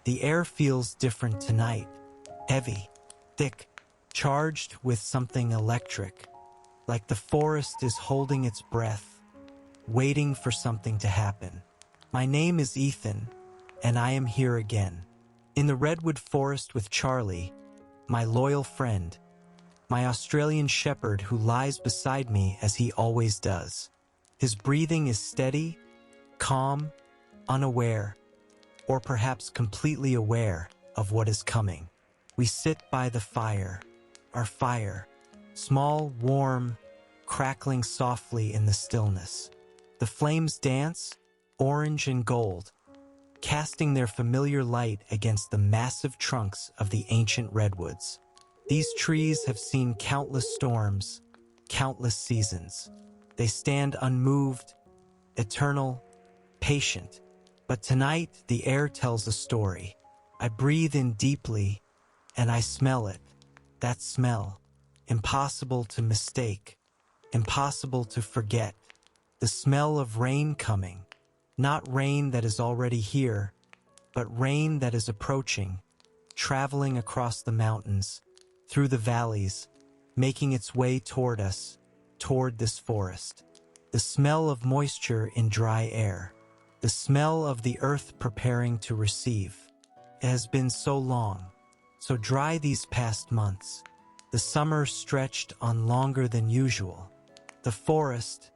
The air feels different tonight. Heavy, thick, charged with something electric. Like the forest is holding its breath, waiting for something to happen. My name is Ethan, and I am here again. In the Redwood Forest with Charlie, my loyal friend, my Australian shepherd who lies beside me as he always does. His breathing is steady, calm, unaware, or perhaps completely aware of what is coming. We sit by the fire, our fire, small, warm, crackling softly in the stillness. The flames dance, orange and gold, casting their familiar light against the massive trunks of the ancient redwoods. These trees have seen countless storms, countless seasons. They stand unmoved, eternal, patient. But tonight, the air tells a story. I breathe in deeply, and I smell it. That smell, impossible to mistake, impossible to forget. The smell of rain coming. Not rain that is already here, but rain that is approaching, traveling across the mountains, through the valleys, making its way toward us, toward this forest. The smell of moisture in dry air. The smell of the earth preparing to receive. It has been so long, so dry these past months. The summer stretched on longer than usual. The forest,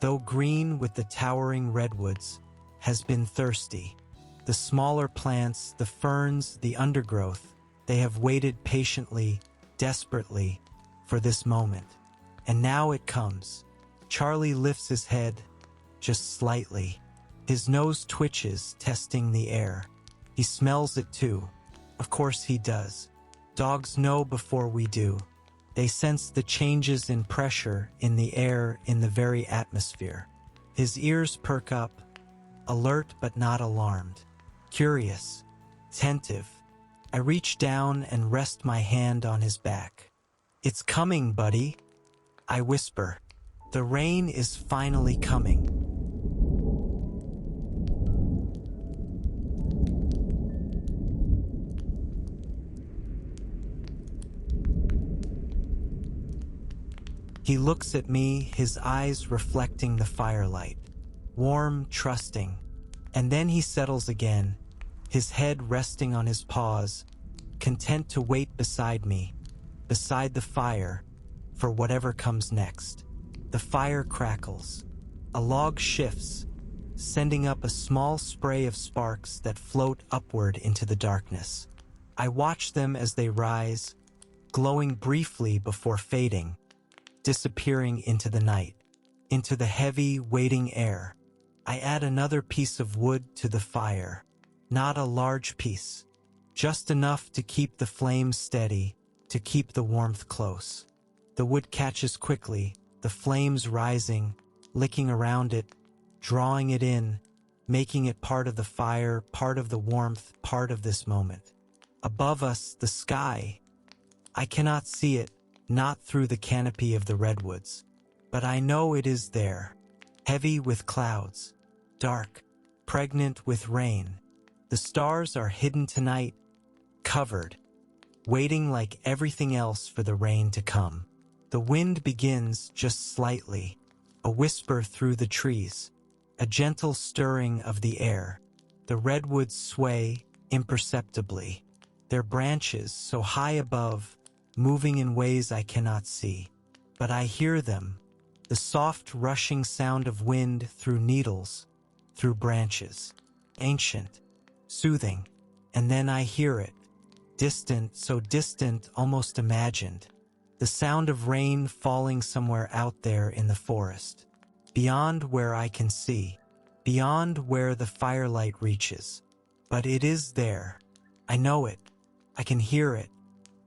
though green with the towering redwoods, has been thirsty. The smaller plants, the ferns, the undergrowth, they have waited patiently, desperately, for this moment. And now it comes. Charlie lifts his head, just slightly. His nose twitches, testing the air. He smells it too. Of course he does. Dogs know before we do. They sense the changes in pressure in the air, in the very atmosphere. His ears perk up, alert but not alarmed. Curious, attentive. I reach down and rest my hand on his back. "It's coming, buddy," I whisper. "The rain is finally coming." He looks at me, his eyes reflecting the firelight. Warm, trusting. And then he settles again, his head resting on his paws, content to wait beside me, beside the fire, for whatever comes next. The fire crackles. A log shifts, sending up a small spray of sparks that float upward into the darkness. I watch them as they rise, glowing briefly before fading, disappearing into the night, into the heavy, waiting air. I add another piece of wood to the fire, not a large piece, just enough to keep the flames steady, to keep the warmth close. The wood catches quickly, the flames rising, licking around it, drawing it in, making it part of the fire, part of the warmth, part of this moment. Above us, the sky. I cannot see it, not through the canopy of the redwoods, but I know it is there, heavy with clouds, dark, pregnant with rain. The stars are hidden tonight, covered, waiting like everything else for the rain to come. The wind begins just slightly, a whisper through the trees, a gentle stirring of the air. The redwoods sway imperceptibly, their branches so high above, moving in ways I cannot see. But I hear them, the soft rushing sound of wind through needles, through branches. Ancient, soothing, and then I hear it, distant, so distant, almost imagined. The sound of rain falling somewhere out there in the forest, beyond where I can see, beyond where the firelight reaches. But it is there. I know it. I can hear it.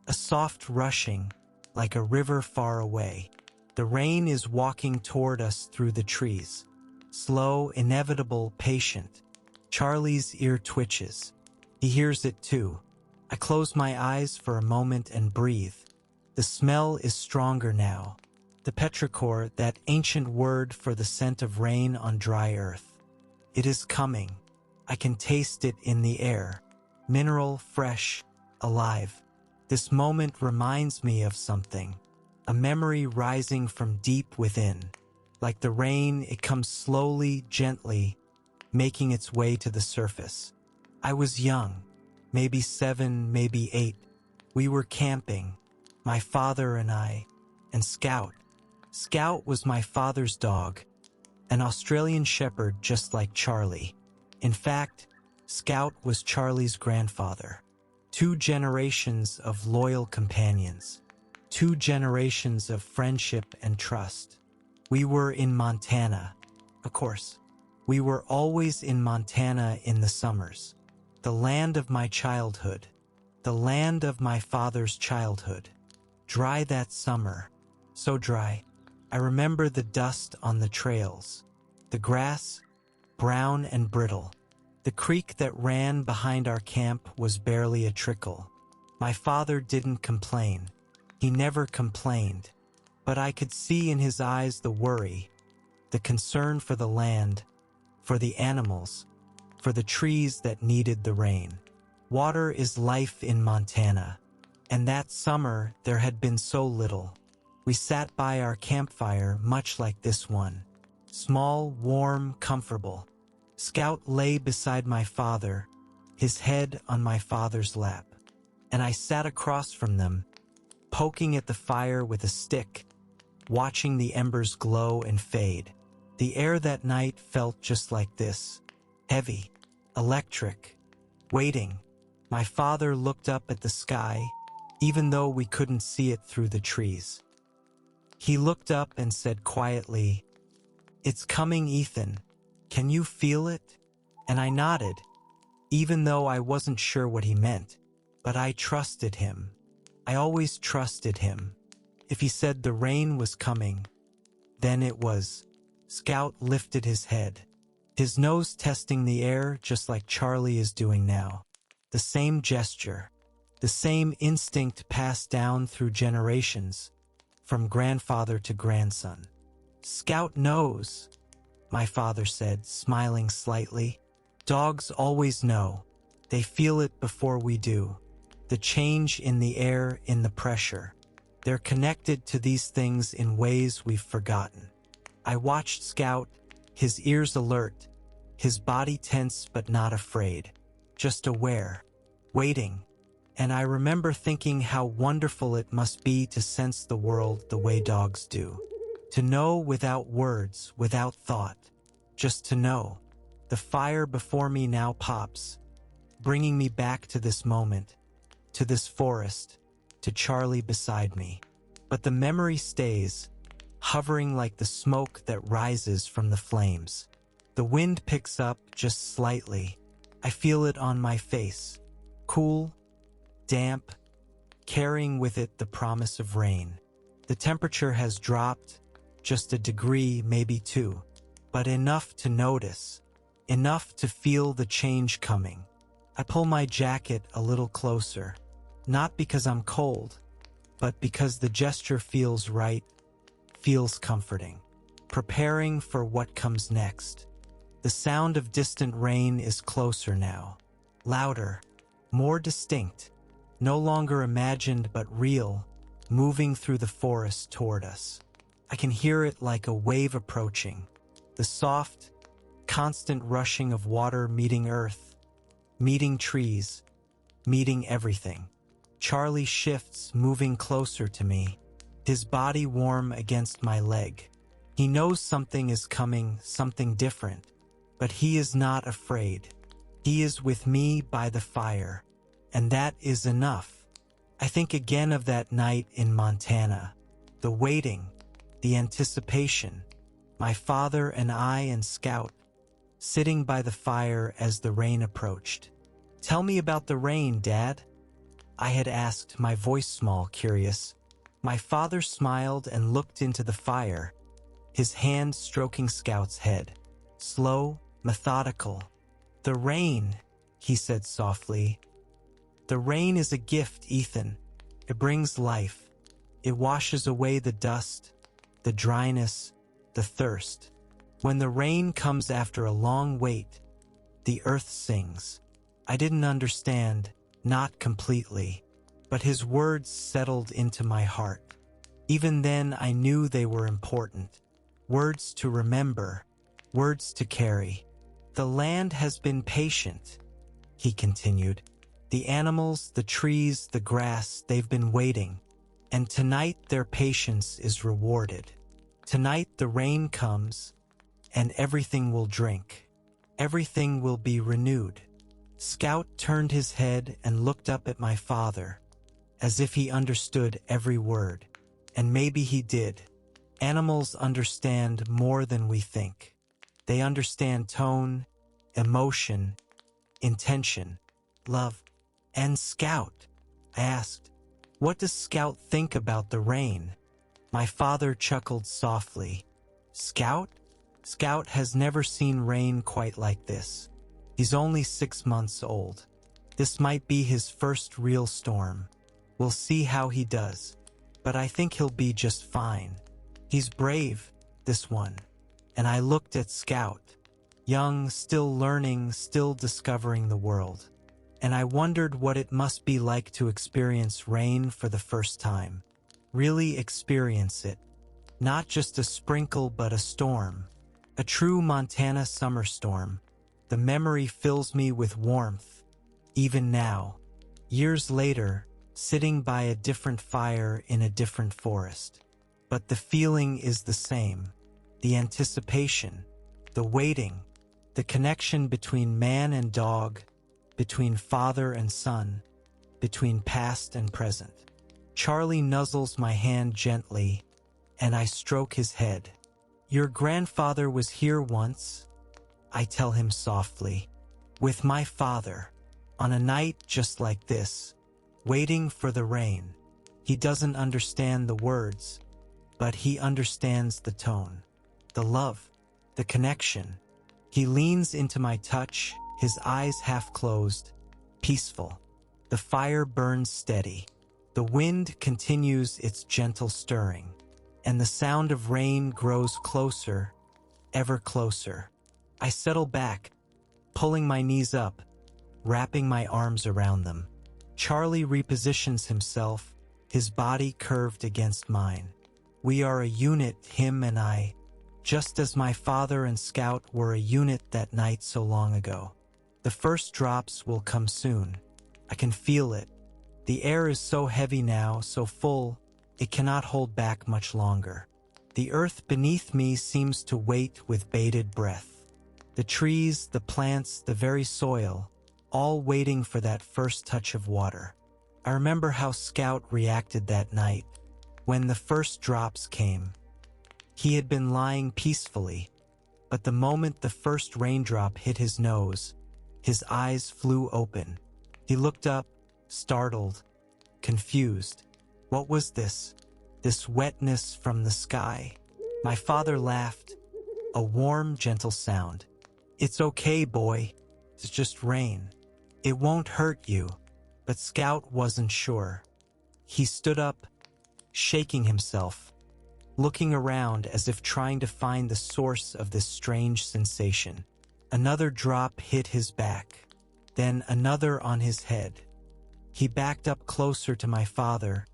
A soft rushing, like a river far away. The rain is walking toward us through the trees. Slow, inevitable, patient. Charlie's ear twitches. He hears it too. I close my eyes for a moment and breathe. The smell is stronger now. The petrichor, that ancient word for the scent of rain on dry earth. It is coming. I can taste it in the air. mineral, fresh, alive. This moment reminds me of something, a memory rising from deep within. Like the rain, it comes slowly, gently, making its way to the surface. I was young, maybe 7, maybe 8. We were camping, my father and I, and Scout. Scout was my father's dog, an Australian shepherd just like Charlie. In fact, Scout was Charlie's grandfather. 2 generations of loyal companions. 2 generations of friendship and trust. We were in Montana, of course. We were always in Montana in the summers. The land of my childhood. The land of my father's childhood. Dry that summer. So dry. I remember the dust on the trails. The grass, brown and brittle. The creek that ran behind our camp was barely a trickle. My father didn't complain. He never complained. But I could see in his eyes the worry, the concern for the land, for the animals, for the trees that needed the rain. Water is life in Montana, and that summer there had been so little. We sat by our campfire much like this one, small, warm, comfortable. Scout lay beside my father, his head on my father's lap, and I sat across from them, poking at the fire with a stick, watching the embers glow and fade. The air that night felt just like this, heavy, electric, waiting. My father looked up at the sky, even though we couldn't see it through the trees. He looked up and said quietly, "It's coming, Ethan. Can you feel it?" And I nodded, even though I wasn't sure what he meant. But I trusted him. I always trusted him. If he said the rain was coming, then it was. Scout lifted his head, his nose testing the air just like Charlie is doing now. The same gesture, the same instinct passed down through generations, from grandfather to grandson. "Scout knows," my father said, smiling slightly. "Dogs always know. They feel it before we do. The change in the air, in the pressure. They're connected to these things in ways we've forgotten." I watched Scout, his ears alert, his body tense but not afraid, just aware, waiting. And I remember thinking how wonderful it must be to sense the world the way dogs do. To know without words, without thought, just to know. The fire before me now pops, bringing me back to this moment, to this forest, to Charlie beside me. But the memory stays, hovering like the smoke that rises from the flames. The wind picks up just slightly. I feel it on my face. Cool, damp, carrying with it the promise of rain. The temperature has dropped, just a degree, maybe 2, but enough to notice, enough to feel the change coming. I pull my jacket a little closer, not because I'm cold, but because the gesture feels right, feels comforting, preparing for what comes next. The sound of distant rain is closer now, louder, more distinct, no longer imagined but real, moving through the forest toward us. I can hear it like a wave approaching, the soft, constant rushing of water meeting earth, meeting trees, meeting everything. Charlie shifts, moving closer to me, his body warm against my leg. He knows something is coming, something different, but he is not afraid. He is with me by the fire, and that is enough. I think again of that night in Montana, the waiting, the anticipation, my father and I and Scout, sitting by the fire as the rain approached. "Tell me about the rain, Dad," I had asked, my voice small, curious. My father smiled and looked into the fire, his hand stroking Scout's head. Slow, methodical. "The rain," he said softly. "The rain is a gift, Ethan. It brings life. It washes away the dust, the dryness, the thirst. When the rain comes after a long wait, the earth sings. I didn't understand, not completely, but his words settled into my heart. Even then, I knew they were important. Words to remember, words to carry. The land has been patient, he continued. The animals, the trees, the grass, they've been waiting. And tonight their patience is rewarded. Tonight the rain comes, and everything will drink. Everything will be renewed. Scout turned his head and looked up at my father, as if he understood every word. And maybe he did. Animals understand more than we think. They understand tone, emotion, intention, love. And Scout, I asked, what does Scout think about the rain? My father chuckled softly. Scout? Scout has never seen rain quite like this. He's only 6 months old. This might be his first real storm. We'll see how he does. But I think he'll be just fine. He's brave, this one. And I looked at Scout, young, still learning, still discovering the world. And I wondered what it must be like to experience rain for the first time. Really experience it. Not just a sprinkle but a storm. A true Montana summer storm. The memory fills me with warmth, even now. Years later, sitting by a different fire in a different forest. But the feeling is the same. The anticipation, the waiting, the connection between man and dog, between father and son, between past and present. Charlie nuzzles my hand gently, and I stroke his head. Your grandfather was here once, I tell him softly, with my father, on a night just like this, waiting for the rain. He doesn't understand the words, but he understands the tone, the love, the connection. He leans into my touch, his eyes half closed, peaceful. The fire burns steady. The wind continues its gentle stirring, and the sound of rain grows closer, ever closer. I settle back, pulling my knees up, wrapping my arms around them. Charlie repositions himself, his body curved against mine. We are a unit, him and I, just as my father and Scout were a unit that night so long ago. The first drops will come soon. I can feel it. The air is so heavy now, so full, it cannot hold back much longer. The earth beneath me seems to wait with bated breath. The trees, the plants, the very soil, all waiting for that first touch of water. I remember how Scout reacted that night, when the first drops came. He had been lying peacefully, but the moment the first raindrop hit his nose, his eyes flew open. He looked up, startled, confused. What was this? This wetness from the sky? My father laughed, a warm, gentle sound. It's okay, boy. It's just rain. It won't hurt you. But Scout wasn't sure. He stood up, shaking himself, looking around as if trying to find the source of this strange sensation. Another drop hit his back, then another on his head. He backed up closer to my father,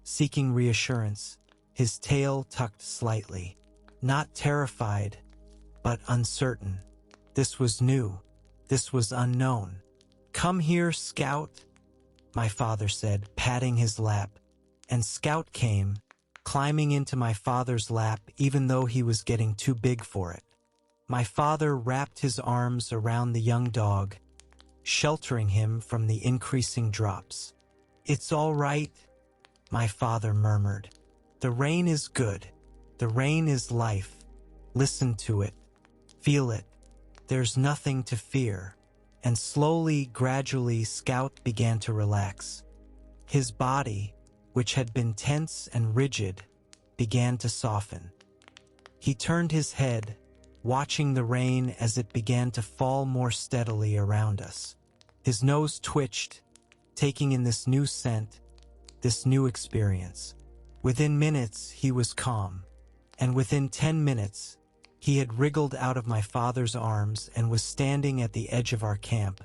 seeking reassurance, his tail tucked slightly. Not terrified, but uncertain. This was new. This was unknown. Come here, Scout, my father said, patting his lap. And Scout came, climbing into my father's lap even though he was getting too big for it. My father wrapped his arms around the young dog, sheltering him from the increasing drops. It's all right, my father murmured. The rain is good. The rain is life. Listen to it. Feel it. There's nothing to fear. And slowly, gradually, Scout began to relax. His body, which had been tense and rigid, began to soften. He turned his head, watching the rain as it began to fall more steadily around us. His nose twitched, taking in this new scent, this new experience. Within minutes, he was calm. And within 10 minutes, he had wriggled out of my father's arms and was standing at the edge of our camp,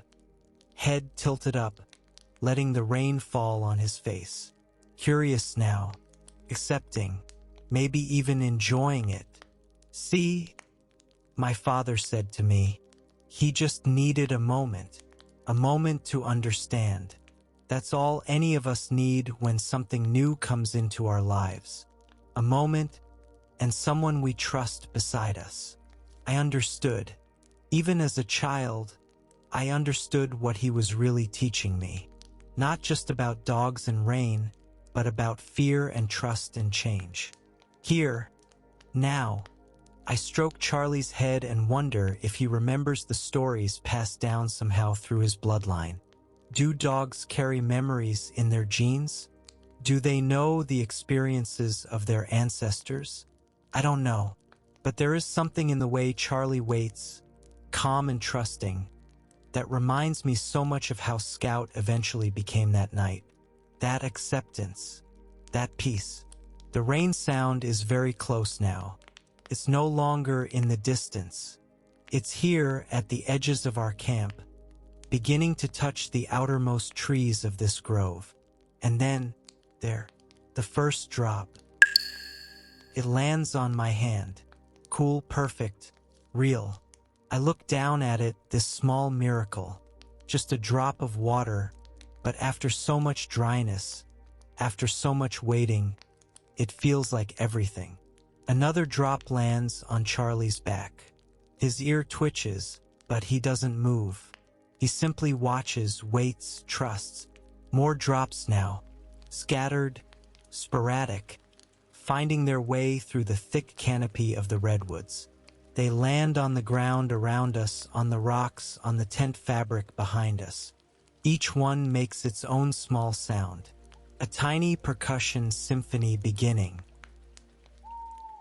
head tilted up, letting the rain fall on his face. Curious now, accepting, maybe even enjoying it. "See," my father said to me, "he just needed a moment to understand. That's all any of us need when something new comes into our lives. A moment and someone we trust beside us." I understood. Even as a child, I understood what he was really teaching me. Not just about dogs and rain, but about fear and trust and change. Here, now, I stroke Charlie's head and wonder if he remembers the stories passed down somehow through his bloodline. Do dogs carry memories in their genes? Do they know the experiences of their ancestors? I don't know, but there is something in the way Charlie waits, calm and trusting, that reminds me so much of how Scout eventually became that night. That acceptance, that peace. The rain sound is very close now. It's no longer in the distance. It's here at the edges of our camp, beginning to touch the outermost trees of this grove. And then, there, the first drop. It lands on my hand. Cool, perfect, real. I look down at it, this small miracle. Just a drop of water, but after so much dryness, after so much waiting, it feels like everything. Another drop lands on Charlie's back. His ear twitches, but he doesn't move. He simply watches, waits, trusts. More drops now, scattered, sporadic, finding their way through the thick canopy of the redwoods. They land on the ground around us, on the rocks, on the tent fabric behind us. Each one makes its own small sound, a tiny percussion symphony beginning.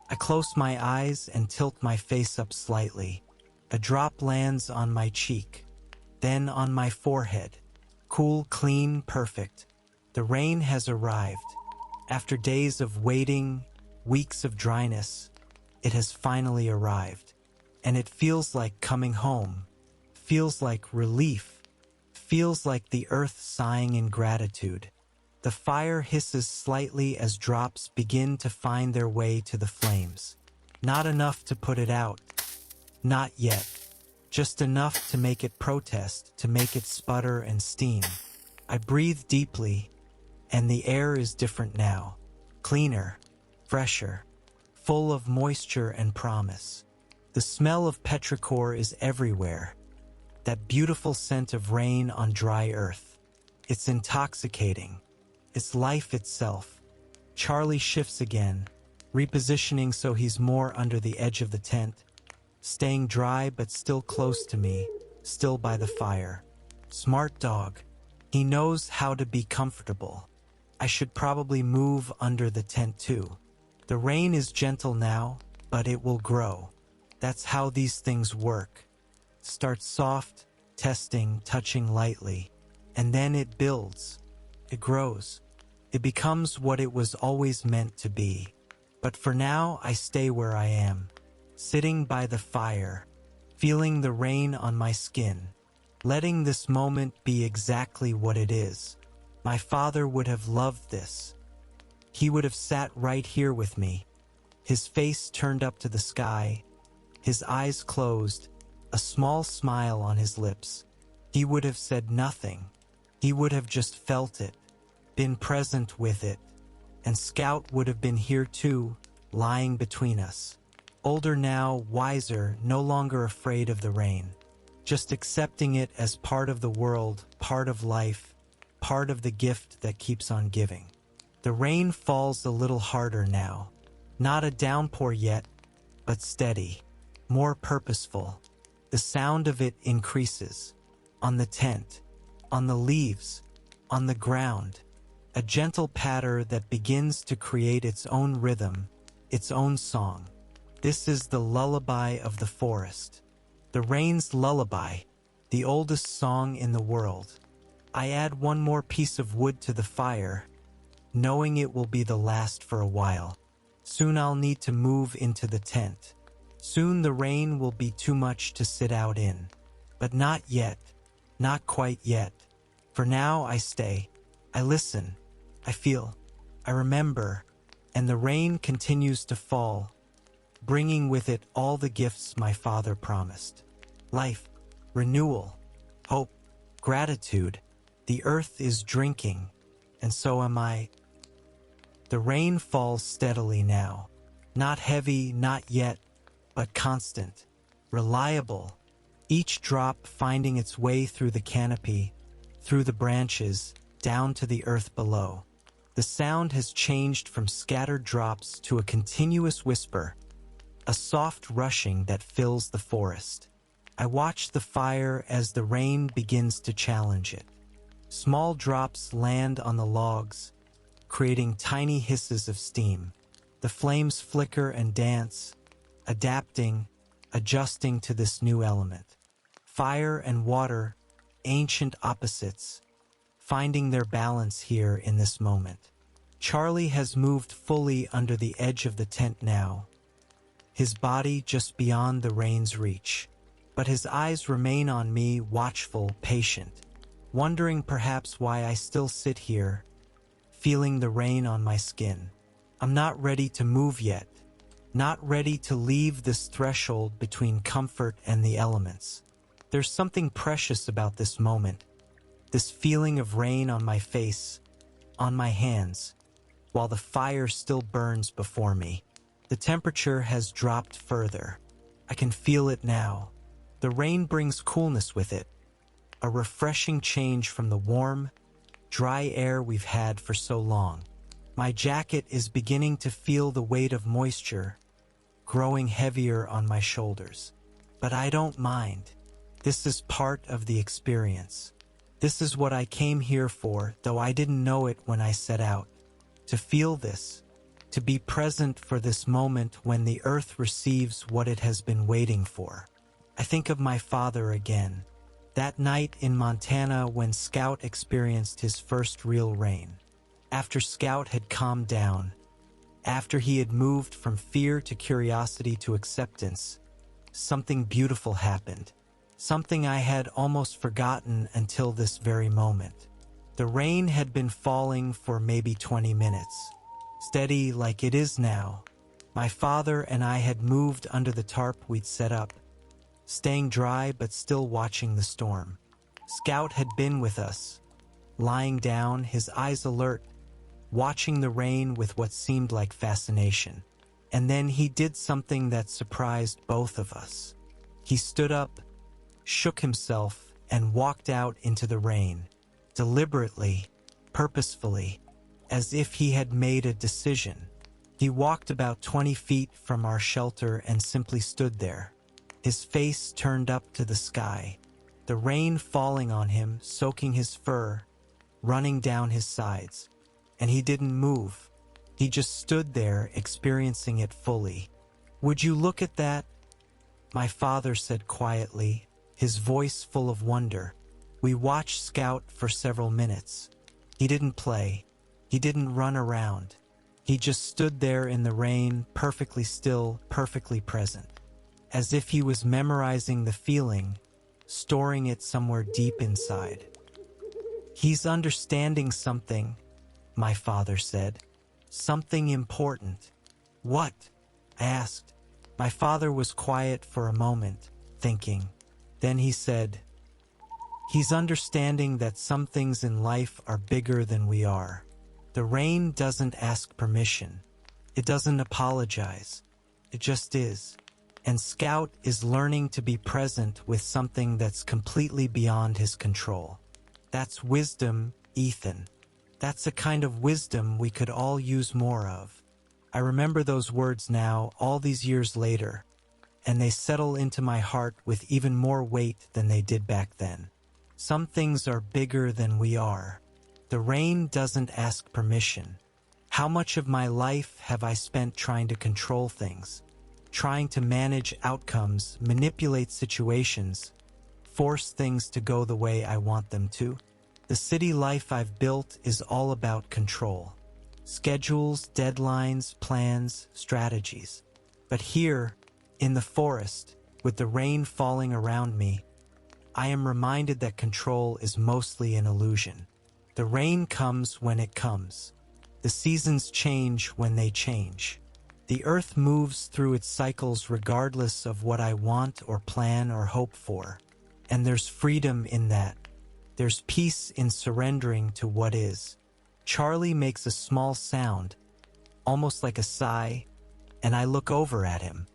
I close my eyes and tilt my face up slightly. A drop lands on my cheek, then on my forehead. Cool, clean, perfect. The rain has arrived. After days of waiting, weeks of dryness, it has finally arrived. And it feels like coming home. Feels like relief. Feels like the earth sighing in gratitude. The fire hisses slightly as drops begin to find their way to the flames. Not enough to put it out. Not yet. Just enough to make it protest, to make it sputter and steam. I breathe deeply, and the air is different now. Cleaner, fresher, full of moisture and promise. The smell of petrichor is everywhere. That beautiful scent of rain on dry earth. It's intoxicating. It's life itself. Charlie shifts again, repositioning so he's more under the edge of the tent, staying dry but still close to me, still by the fire. Smart dog. He knows how to be comfortable. I should probably move under the tent too. The rain is gentle now, but it will grow. That's how these things work. Start soft, testing, touching lightly, and then it builds. It grows. It becomes what it was always meant to be. But for now, I stay where I am, sitting by the fire, feeling the rain on my skin, letting this moment be exactly what it is. My father would have loved this. He would have sat right here with me, his face turned up to the sky, his eyes closed, a small smile on his lips. He would have said nothing. He would have just felt it, been present with it. And Scout would have been here too, lying between us. Older now, wiser, no longer afraid of the rain. Just accepting it as part of the world, part of life, part of the gift that keeps on giving. The rain falls a little harder now. Not a downpour yet, but steady, more purposeful. The sound of it increases. On the tent, on the leaves, on the ground. A gentle patter that begins to create its own rhythm, its own song. This is the lullaby of the forest. The rain's lullaby, the oldest song in the world. I add one more piece of wood to the fire, knowing it will be the last for a while. Soon I'll need to move into the tent. Soon the rain will be too much to sit out in. But not yet. Not quite yet. For now, I stay. I listen. I feel. I remember. And the rain continues to fall, bringing with it all the gifts my father promised. Life, renewal, hope, gratitude. The earth is drinking, and so am I. The rain falls steadily now. Not heavy, not yet, but constant, reliable. Each drop finding its way through the canopy, through the branches, down to the earth below. The sound has changed from scattered drops to a continuous whisper, a soft rushing that fills the forest. I watch the fire as the rain begins to challenge it. Small drops land on the logs, creating tiny hisses of steam. The flames flicker and dance, adapting, adjusting to this new element. Fire and water, ancient opposites, finding their balance here in this moment. Charlie has moved fully under the edge of the tent now, his body just beyond the rain's reach. But his eyes remain on me, watchful, patient, wondering perhaps why I still sit here, feeling the rain on my skin. I'm not ready to move yet, not ready to leave this threshold between comfort and the elements. There's something precious about this moment, this feeling of rain on my face, on my hands, while the fire still burns before me. The temperature has dropped further. I can feel it now. The rain brings coolness with it, a refreshing change from the warm, dry air we've had for so long. My jacket is beginning to feel the weight of moisture, growing heavier on my shoulders. But I don't mind. This is part of the experience. This is what I came here for, though I didn't know it when I set out. To feel this, to be present for this moment when the earth receives what it has been waiting for. I think of my father again, that night in Montana when Scout experienced his first real rain. After Scout had calmed down, after he had moved from fear to curiosity to acceptance, something beautiful happened. Something I had almost forgotten until this very moment. The rain had been falling for maybe 20 minutes, steady like it is now. My father and I had moved under the tarp we'd set up, staying dry but still watching the storm. Scout had been with us, lying down, his eyes alert, watching the rain with what seemed like fascination. And then he did something that surprised both of us. He stood up, shook himself, and walked out into the rain, deliberately, purposefully, as if he had made a decision. He walked about 20 feet from our shelter and simply stood there, his face turned up to the sky, the rain falling on him, soaking his fur, running down his sides. And he didn't move. He just stood there, experiencing it fully. "Would you look at that?" my father said quietly, his voice full of wonder. We watched Scout for several minutes. He didn't play. He didn't run around. He just stood there in the rain, perfectly still, perfectly present, as if he was memorizing the feeling, storing it somewhere deep inside. "He's understanding something," my father said. "Something important." "What?" I asked. My father was quiet for a moment, thinking. Then he said, "He's understanding that some things in life are bigger than we are. The rain doesn't ask permission. It doesn't apologize. It just is. And Scout is learning to be present with something that's completely beyond his control. That's wisdom, Ethan. That's a kind of wisdom we could all use more of." I remember those words now, all these years later, and they settle into my heart with even more weight than they did back then. Some things are bigger than we are. The rain doesn't ask permission. How much of my life have I spent trying to control things, trying to manage outcomes, manipulate situations, force things to go the way I want them to? The city life I've built is all about control. Schedules, deadlines, plans, strategies. But here, in the forest, with the rain falling around me, I am reminded that control is mostly an illusion. The rain comes when it comes. The seasons change when they change. The earth moves through its cycles regardless of what I want or plan or hope for. And there's freedom in that. There's peace in surrendering to what is. Charlie makes a small sound, almost like a sigh, and I look over at him.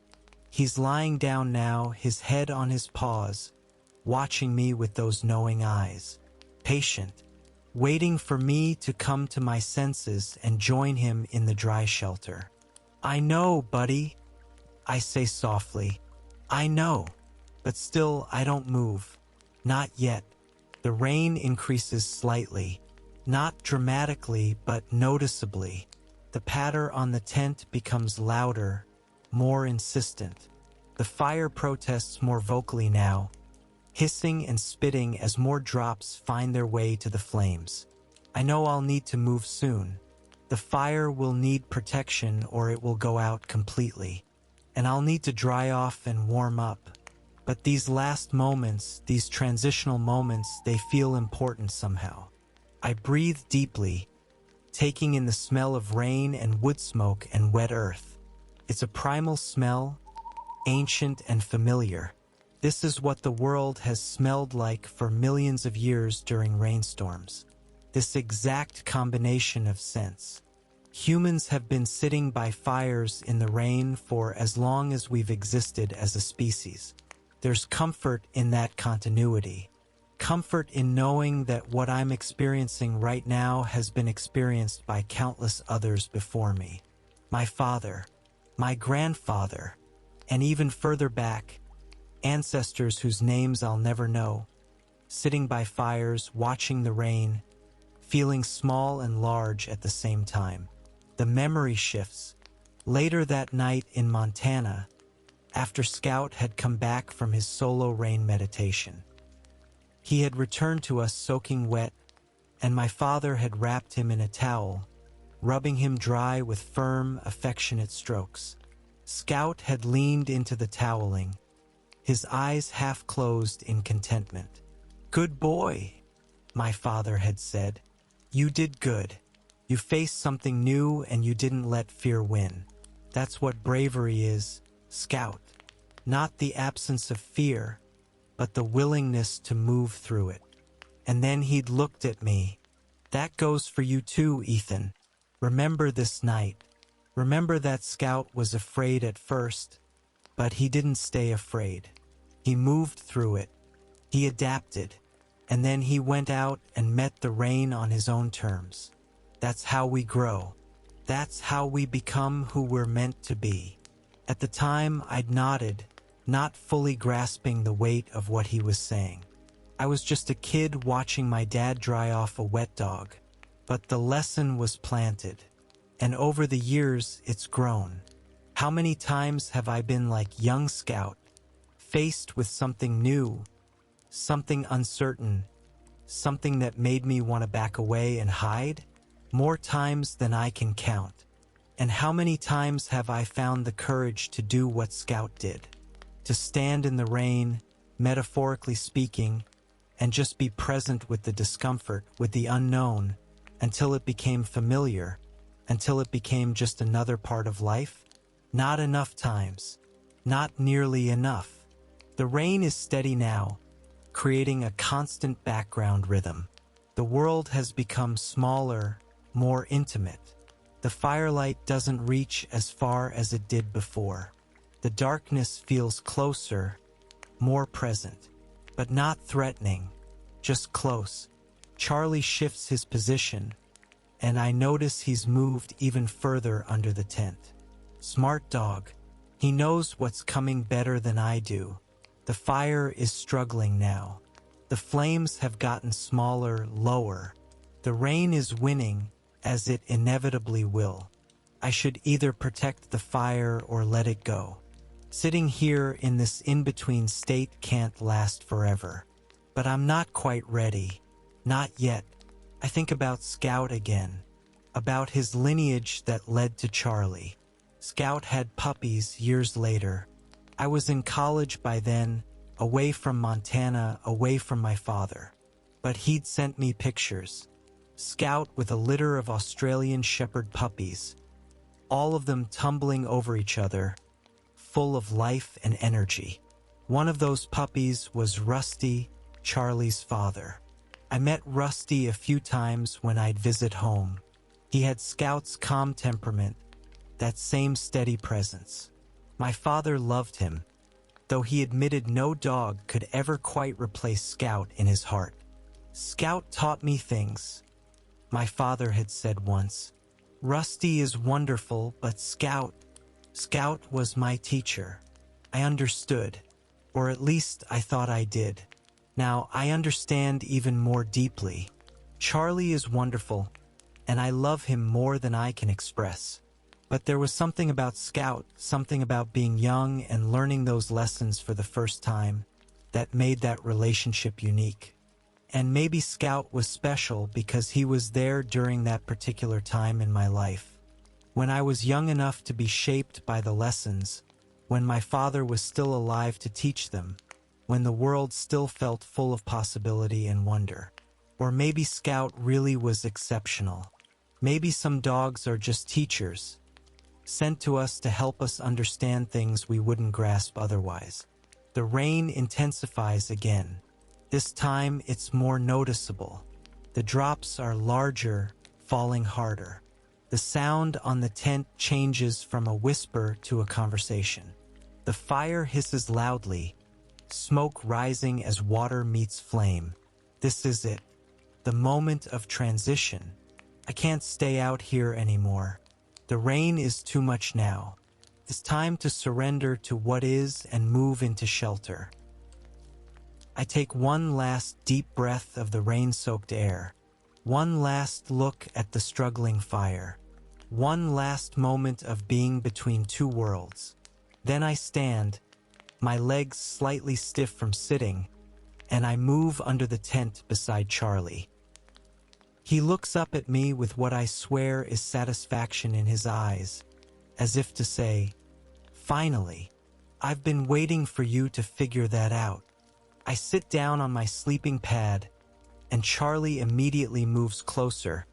He's lying down now, his head on his paws, watching me with those knowing eyes, patient, waiting for me to come to my senses and join him in the dry shelter. I know, buddy, I say softly. I know, but still I don't move. Not yet. The rain increases slightly, not dramatically, but noticeably. The patter on the tent becomes louder, more insistent. The fire protests more vocally now, hissing and spitting as more drops find their way to the flames. I know I'll need to move soon. The fire will need protection or it will go out completely. And I'll need to dry off and warm up. But these last moments, these transitional moments, they feel important somehow. I breathe deeply, taking in the smell of rain and wood smoke and wet earth. It's a primal smell, ancient and familiar. This is what the world has smelled like for millions of years during rainstorms. This exact combination of scents. Humans have been sitting by fires in the rain for as long as we've existed as a species. There's comfort in that continuity. Comfort in knowing that what I'm experiencing right now has been experienced by countless others before me. My father, my grandfather, and even further back, ancestors whose names I'll never know, sitting by fires, watching the rain, feeling small and large at the same time. The memory shifts. Later that night in Montana, after Scout had come back from his solo rain meditation. He had returned to us soaking wet, and my father had wrapped him in a towel, rubbing him dry with firm, affectionate strokes. Scout had leaned into the toweling, his eyes half closed in contentment. "Good boy," my father had said. "You did good. You faced something new and you didn't let fear win. That's what bravery is, Scout. Not the absence of fear, but the willingness to move through it." And then he'd looked at me. "That goes for you too, Ethan. Remember this night. Remember that Scout was afraid at first, but he didn't stay afraid. He moved through it. He adapted. And then he went out and met the rain on his own terms. That's how we grow. That's how we become who we're meant to be." At the time, I'd nodded, not fully grasping the weight of what he was saying. I was just a kid watching my dad dry off a wet dog. But the lesson was planted. And over the years, it's grown. How many times have I been like young Scout, faced with something new, something uncertain, something that made me want to back away and hide? More times than I can count. And how many times have I found the courage to do what Scout did? To stand in the rain, metaphorically speaking, and just be present with the discomfort, with the unknown, until it became familiar, until it became just another part of life? Not enough times. Not nearly enough. The rain is steady now, creating a constant background rhythm. The world has become smaller, more intimate. The firelight doesn't reach as far as it did before. The darkness feels closer, more present, but not threatening, just close. Charlie shifts his position, and I notice he's moved even further under the tent. Smart dog. He knows what's coming better than I do. The fire is struggling now. The flames have gotten smaller, lower. The rain is winning, as it inevitably will. I should either protect the fire or let it go. Sitting here in this in-between state can't last forever. But I'm not quite ready. Not yet. I think about Scout again. About his lineage that led to Charlie. Scout had puppies years later. I was in college by then, away from Montana, away from my father. But he'd sent me pictures. Scout with a litter of Australian Shepherd puppies, all of them tumbling over each other, full of life and energy. One of those puppies was Rusty, Charlie's father. I met Rusty a few times when I'd visit home. He had Scout's calm temperament, that same steady presence. My father loved him, though he admitted no dog could ever quite replace Scout in his heart. Scout taught me things. My father had said once, "Rusty is wonderful, but Scout was my teacher." I understood, or at least I thought I did. Now I understand even more deeply. Charlie is wonderful, and I love him more than I can express. But there was something about Scout, something about being young and learning those lessons for the first time, that made that relationship unique. And maybe Scout was special because he was there during that particular time in my life, when I was young enough to be shaped by the lessons, when my father was still alive to teach them, when the world still felt full of possibility and wonder. Or maybe Scout really was exceptional. Maybe some dogs are just teachers, sent to us to help us understand things we wouldn't grasp otherwise. The rain intensifies again. This time it's more noticeable. The drops are larger, falling harder. The sound on the tent changes from a whisper to a conversation. The fire hisses loudly, smoke rising as water meets flame. This is it, the moment of transition. I can't stay out here anymore. The rain is too much now. It's time to surrender to what is and move into shelter. I take one last deep breath of the rain-soaked air, one last look at the struggling fire, one last moment of being between two worlds. Then I stand, my legs slightly stiff from sitting, and I move under the tent beside Charlie. He looks up at me with what I swear is satisfaction in his eyes, as if to say, "Finally, I've been waiting for you to figure that out." I sit down on my sleeping pad, and Charlie immediately moves closer,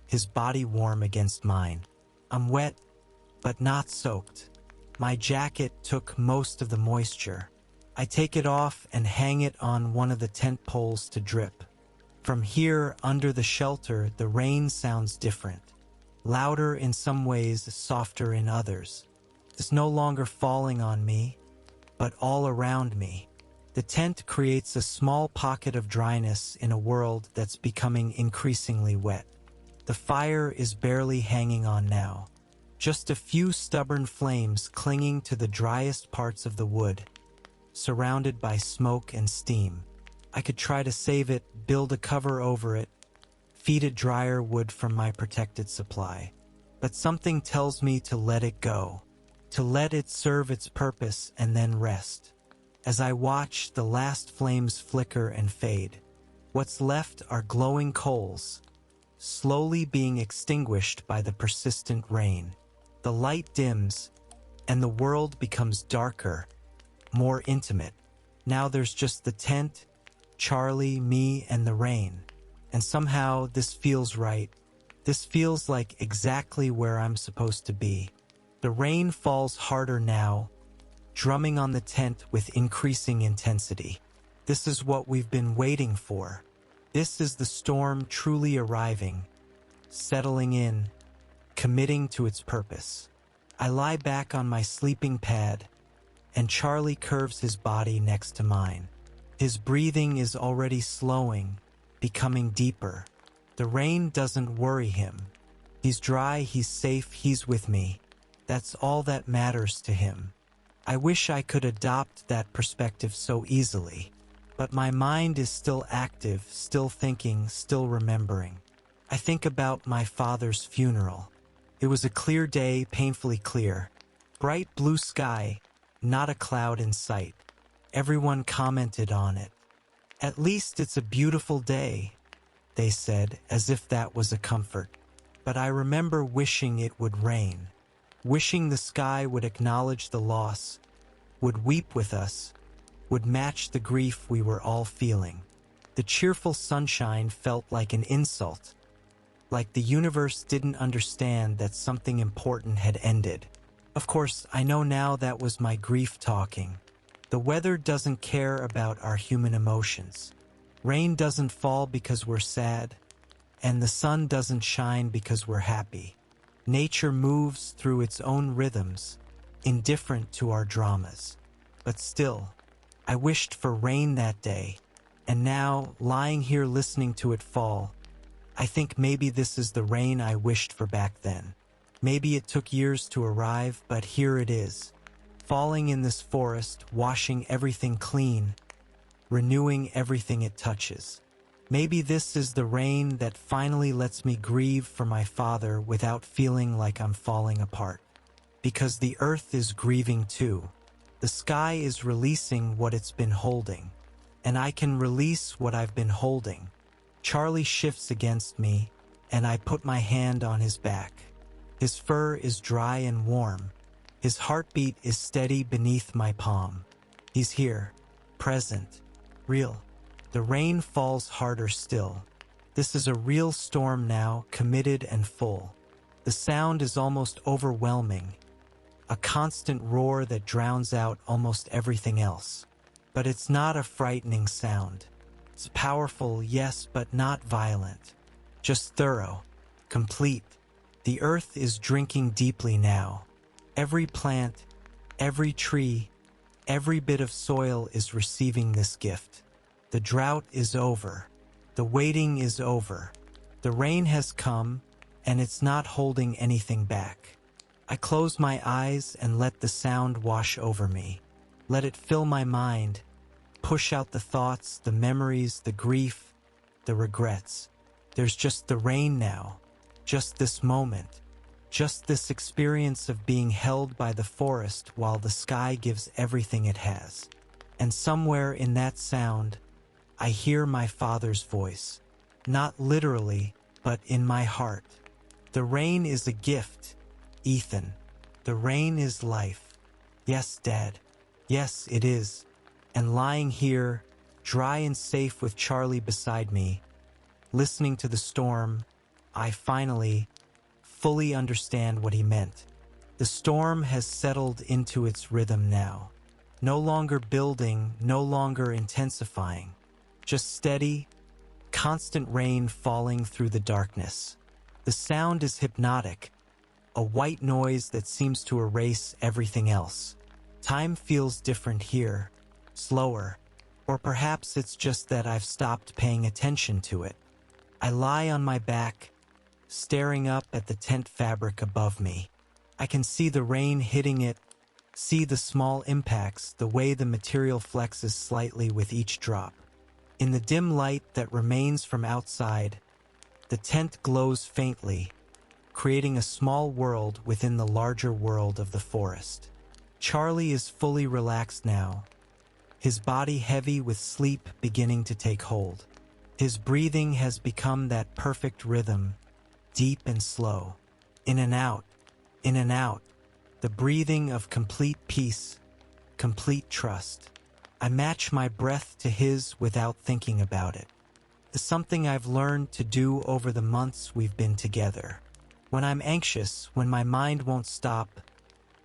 his body warm against mine. I'm wet, but not soaked. My jacket took most of the moisture. I take it off and hang it on one of the tent poles to drip. From here, under the shelter, the rain sounds different. Louder in some ways, softer in others. It's no longer falling on me, but all around me. The tent creates a small pocket of dryness in a world that's becoming increasingly wet. The fire is barely hanging on now. Just a few stubborn flames clinging to the driest parts of the wood, surrounded by smoke and steam. I could try to save it, build a cover over it, feed it drier wood from my protected supply. But something tells me to let it go, to let it serve its purpose and then rest. As I watch the last flames flicker and fade, what's left are glowing coals, slowly being extinguished by the persistent rain. The light dims, and the world becomes darker, more intimate. Now there's just the tent, Charlie, me, and the rain. And somehow this feels right. This feels like exactly where I'm supposed to be. The rain falls harder now, drumming on the tent with increasing intensity. This is what we've been waiting for. This is the storm truly arriving, settling in, committing to its purpose. I lie back on my sleeping pad, and Charlie curves his body next to mine. His breathing is already slowing, becoming deeper. The rain doesn't worry him. He's dry, he's safe, he's with me. That's all that matters to him. I wish I could adopt that perspective so easily, but my mind is still active, still thinking, still remembering. I think about my father's funeral. It was a clear day, painfully clear. Bright blue sky, not a cloud in sight. Everyone commented on it. "At least it's a beautiful day," they said, as if that was a comfort. But I remember wishing it would rain. Wishing the sky would acknowledge the loss, would weep with us, would match the grief we were all feeling. The cheerful sunshine felt like an insult, like the universe didn't understand that something important had ended. Of course, I know now that was my grief talking. The weather doesn't care about our human emotions. Rain doesn't fall because we're sad, and the sun doesn't shine because we're happy. Nature moves through its own rhythms, indifferent to our dramas. But still, I wished for rain that day, and now, lying here listening to it fall, I think maybe this is the rain I wished for back then. Maybe it took years to arrive, but here it is, falling in this forest, washing everything clean, renewing everything it touches. Maybe this is the rain that finally lets me grieve for my father without feeling like I'm falling apart. Because the earth is grieving too. The sky is releasing what it's been holding, and I can release what I've been holding. Charlie shifts against me, and I put my hand on his back. His fur is dry and warm. His heartbeat is steady beneath my palm. He's here, present, real. The rain falls harder still. This is a real storm now, committed and full. The sound is almost overwhelming, a constant roar that drowns out almost everything else. But it's not a frightening sound. It's powerful, yes, but not violent. Just thorough, complete. The earth is drinking deeply now. Every plant, every tree, every bit of soil is receiving this gift. The drought is over. The waiting is over. The rain has come, and it's not holding anything back. I close my eyes and let the sound wash over me. Let it fill my mind, push out the thoughts, the memories, the grief, the regrets. There's just the rain now, just this moment, just this experience of being held by the forest while the sky gives everything it has. And somewhere in that sound, I hear my father's voice, not literally, but in my heart. The rain is a gift, Ethan. The rain is life. Yes, Dad. Yes, it is. And lying here, dry and safe with Charlie beside me, listening to the storm, I finally, fully understand what he meant. The storm has settled into its rhythm now. No longer building, no longer intensifying. Just steady, constant rain falling through the darkness. The sound is hypnotic, a white noise that seems to erase everything else. Time feels different here, slower, or perhaps it's just that I've stopped paying attention to it. I lie on my back, staring up at the tent fabric above me. I can see the rain hitting it, see the small impacts, the way the material flexes slightly with each drop. In the dim light that remains from outside, the tent glows faintly, creating a small world within the larger world of the forest. Charlie is fully relaxed now, his body heavy with sleep beginning to take hold. His breathing has become that perfect rhythm, deep and slow, in and out, in and out, the breathing of complete peace, complete trust. I match my breath to his without thinking about it. It's something I've learned to do over the months we've been together. When I'm anxious, when my mind won't stop,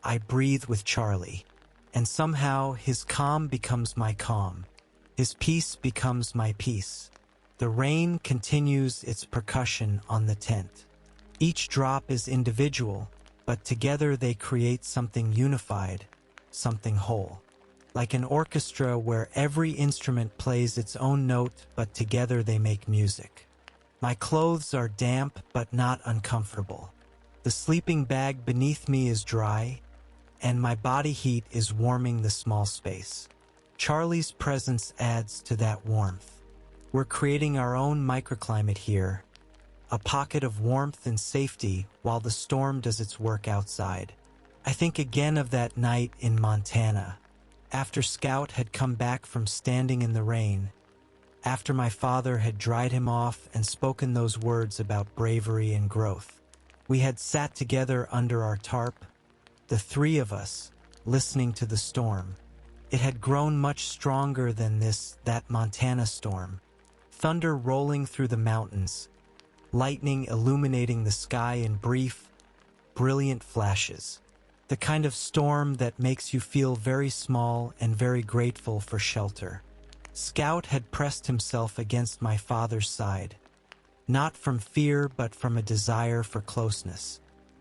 I breathe with Charlie, and somehow his calm becomes my calm. His peace becomes my peace. The rain continues its percussion on the tent. Each drop is individual, but together they create something unified, something whole. Like an orchestra where every instrument plays its own note, but together they make music. My clothes are damp but not uncomfortable. The sleeping bag beneath me is dry, and my body heat is warming the small space. Charlie's presence adds to that warmth. We're creating our own microclimate here, a pocket of warmth and safety while the storm does its work outside. I think again of that night in Montana, after Scout had come back from standing in the rain, after my father had dried him off and spoken those words about bravery and growth. We had sat together under our tarp, the three of us, listening to the storm. It had grown much stronger than that Montana storm. Thunder rolling through the mountains, lightning illuminating the sky in brief, brilliant flashes. The kind of storm that makes you feel very small and very grateful for shelter. Scout had pressed himself against my father's side, not from fear but from a desire for closeness.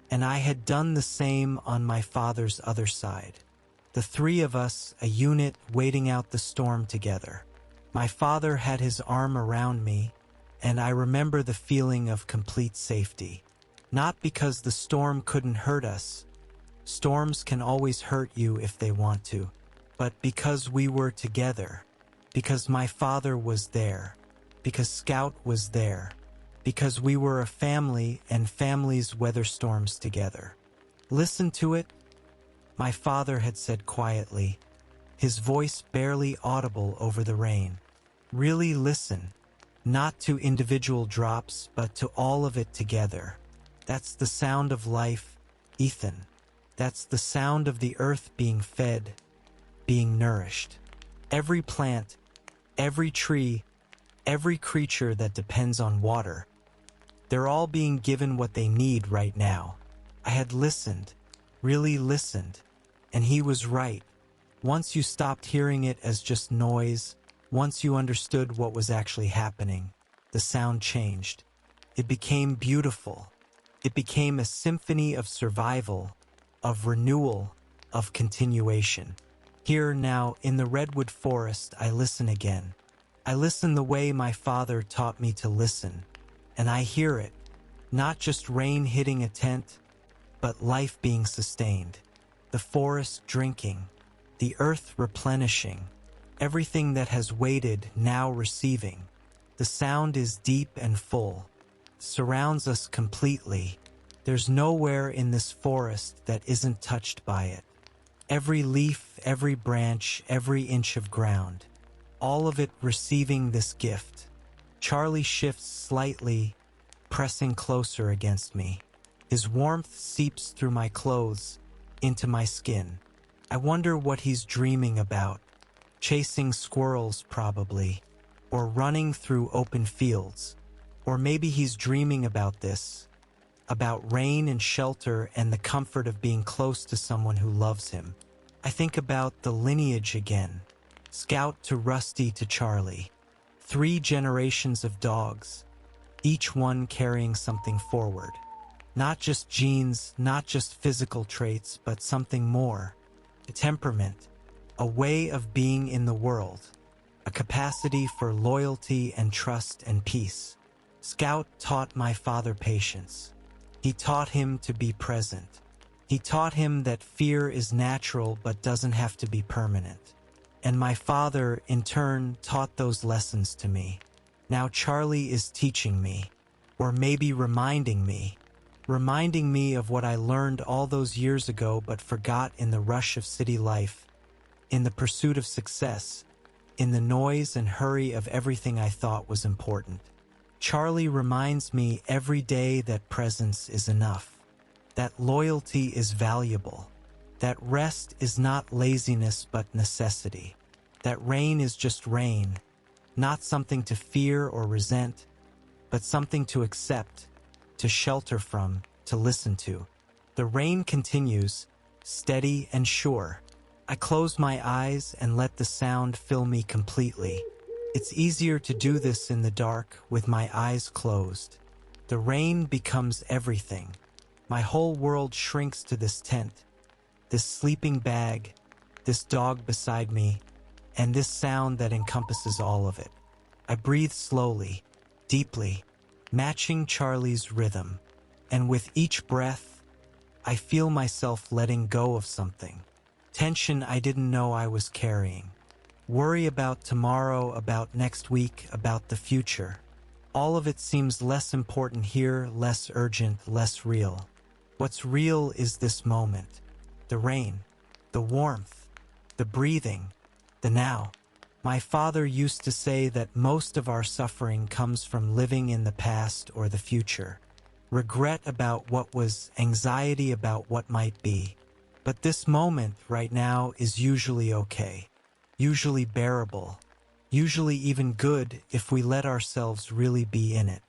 And I had done the same on my father's other side. The three of us, a unit waiting out the storm together. My father had his arm around me, and I remember the feeling of complete safety. Not because the storm couldn't hurt us. Storms can always hurt you if they want to. But because we were together. Because my father was there. Because Scout was there. Because we were a family and families weather storms together. Listen to it, my father had said quietly, his voice barely audible over the rain. Really listen, not to individual drops, but to all of it together. That's the sound of life, Ethan. That's the sound of the earth being fed, being nourished. Every plant, every tree, every creature that depends on water. They're all being given what they need right now. I had listened, really listened, and he was right. Once you stopped hearing it as just noise, once you understood what was actually happening, the sound changed. It became beautiful. It became a symphony of survival, of renewal, of continuation. Here now, in the Redwood Forest, I listen again. I listen the way my father taught me to listen. And I hear it, not just rain hitting a tent, but life being sustained. The forest drinking, the earth replenishing, everything that has waited now receiving. The sound is deep and full, surrounds us completely. There's nowhere in this forest that isn't touched by it. Every leaf, every branch, every inch of ground, all of it receiving this gift. Charlie shifts slightly, pressing closer against me. His warmth seeps through my clothes, into my skin. I wonder what he's dreaming about. Chasing squirrels, probably. Or running through open fields. Or maybe he's dreaming about this. About rain and shelter and the comfort of being close to someone who loves him. I think about the lineage again. Scout to Rusty to Charlie. 3 generations of dogs, each one carrying something forward. Not just genes, not just physical traits, but something more. A temperament, a way of being in the world, a capacity for loyalty and trust and peace. Scout taught my father patience. He taught him to be present. He taught him that fear is natural but doesn't have to be permanent. And my father, in turn, taught those lessons to me. Now Charlie is teaching me, or maybe reminding me of what I learned all those years ago but forgot in the rush of city life, in the pursuit of success, in the noise and hurry of everything I thought was important. Charlie reminds me every day that presence is enough, that loyalty is valuable, that rest is not laziness but necessity, that rain is just rain, not something to fear or resent, but something to accept, to shelter from, to listen to. The rain continues, steady and sure. I close my eyes and let the sound fill me completely. It's easier to do this in the dark with my eyes closed. The rain becomes everything. My whole world shrinks to this tent, this sleeping bag, this dog beside me, and this sound that encompasses all of it. I breathe slowly, deeply, matching Charlie's rhythm, and with each breath, I feel myself letting go of something. Tension I didn't know I was carrying. Worry about tomorrow, about next week, about the future. All of it seems less important here, less urgent, less real. What's real is this moment. The rain, the warmth, the breathing, the now. My father used to say that most of our suffering comes from living in the past or the future. Regret about what was, anxiety about what might be. But this moment right now is usually okay. usually bearable, usually even good if we let ourselves really be in it.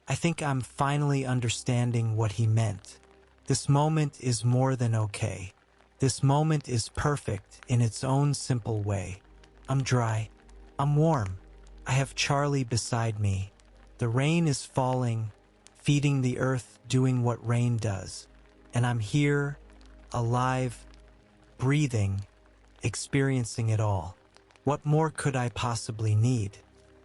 I think I'm finally understanding what he meant. This moment is more than okay. This moment is perfect in its own simple way. I'm dry. I'm warm. I have Charlie beside me. The rain is falling, feeding the earth, doing what rain does. And I'm here, alive, breathing, experiencing it all. What more could I possibly need?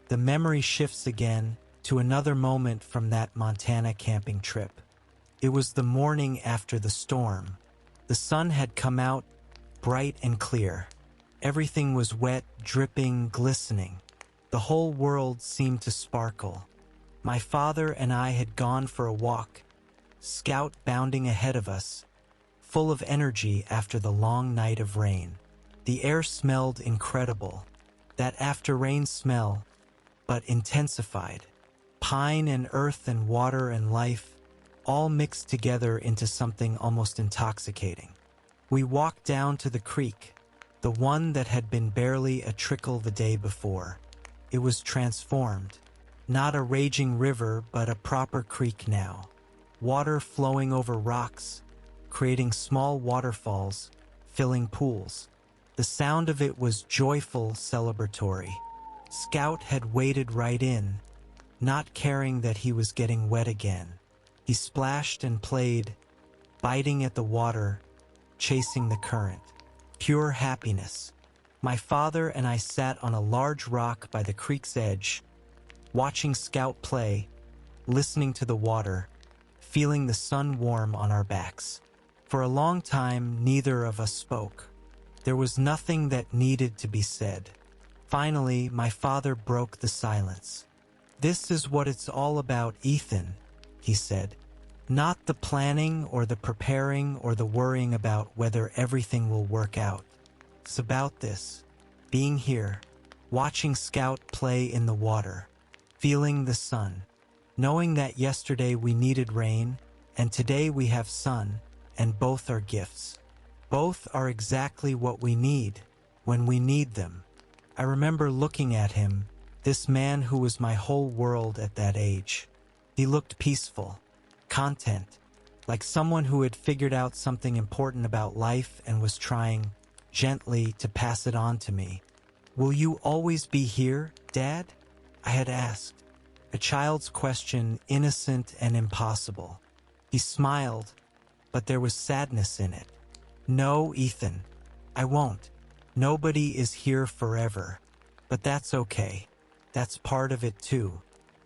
The memory shifts again to another moment from that Montana camping trip. It was the morning after the storm. The sun had come out, bright and clear. Everything was wet, dripping, glistening. The whole world seemed to sparkle. My father and I had gone for a walk, Scout bounding ahead of us, full of energy after the long night of rain. The air smelled incredible, that after-rain smell, but intensified. Pine and earth and water and life, all mixed together into something almost intoxicating. We walked down to the creek, the one that had been barely a trickle the day before. It was transformed, not a raging river, but a proper creek now. Water flowing over rocks, creating small waterfalls, filling pools. The sound of it was joyful, celebratory. Scout had waded right in, not caring that he was getting wet again. He splashed and played, biting at the water, chasing the current. Pure happiness. My father and I sat on a large rock by the creek's edge, watching Scout play, listening to the water, feeling the sun warm on our backs. For a long time, neither of us spoke. There was nothing that needed to be said. Finally, my father broke the silence. "This is what it's all about, Ethan," he said. "Not the planning or the preparing or the worrying about whether everything will work out. It's about this, being here, watching Scout play in the water, feeling the sun, knowing that yesterday we needed rain and today we have sun, and both are gifts. Both are exactly what we need when we need them." I remember looking at him, this man who was my whole world at that age. He looked peaceful, content, like someone who had figured out something important about life and was trying, gently, to pass it on to me. "Will you always be here, Dad?" I had asked. A child's question, innocent and impossible. He smiled, but there was sadness in it. "No, Ethan, I won't. Nobody is here forever. But that's okay. That's part of it too.